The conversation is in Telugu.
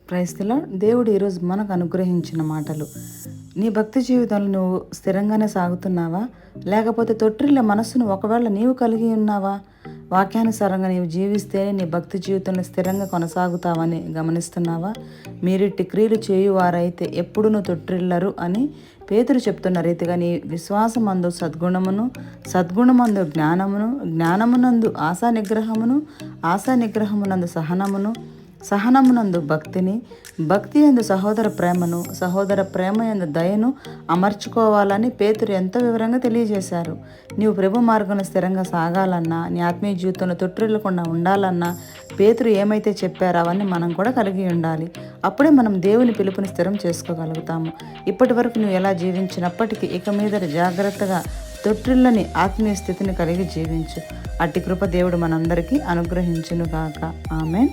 Praise the lord. దేవుడు ఈరోజు మనకు అనుగ్రహించిన మాటలు. నీ భక్తి జీవితంలో నువ్వు స్థిరంగానే సాగుతున్నావా, లేకపోతే తొట్టిల్ల మనస్సును ఒకవేళ నీవు కలిగి ఉన్నావా? వాక్యానుసారంగా నీవు జీవిస్తేనే నీ భక్తి జీవితంలో స్థిరంగా కొనసాగుతావని గమనిస్తున్నావా? మీరిట్టి క్రియలు చేయువారైతే ఎప్పుడును తొట్టిల్లరు అని పేతురు చెప్తున్న రీతిగా నీ విశ్వాసమందు సద్గుణమును, సద్గుణమందు జ్ఞానమును, జ్ఞానమునందు ఆశా నిగ్రహమును, ఆశా నిగ్రహమునందు సహనమును, సహనమునందు భక్తిని, భక్తి యందు సహోదర ప్రేమను, సహోదర ప్రేమ యందు దయను అమర్చుకోవాలని పేతురు ఎంతో వివరంగా తెలియజేశారు. నీవు ప్రభు మార్గంలో స్థిరంగా సాగాలన్నా, నీ ఆత్మీయ జీవితంలో తొట్టిల్లకుండా ఉండాలన్నా పేతురు ఏమైతే చెప్పారో అవన్నీ మనం కూడా కలిగి ఉండాలి. అప్పుడే మనం దేవుని పిలుపుని స్థిరం చేసుకోగలుగుతాము. ఇప్పటి వరకు నువ్వు ఎలా జీవించినప్పటికీ ఇక మీద జాగ్రత్తగా తొట్టిల్లని ఆత్మీయ స్థితిని కలిగి జీవించు. అట్టి కృప దేవుడు మనందరికీ అనుగ్రహించునుగాక. ఆమెన్.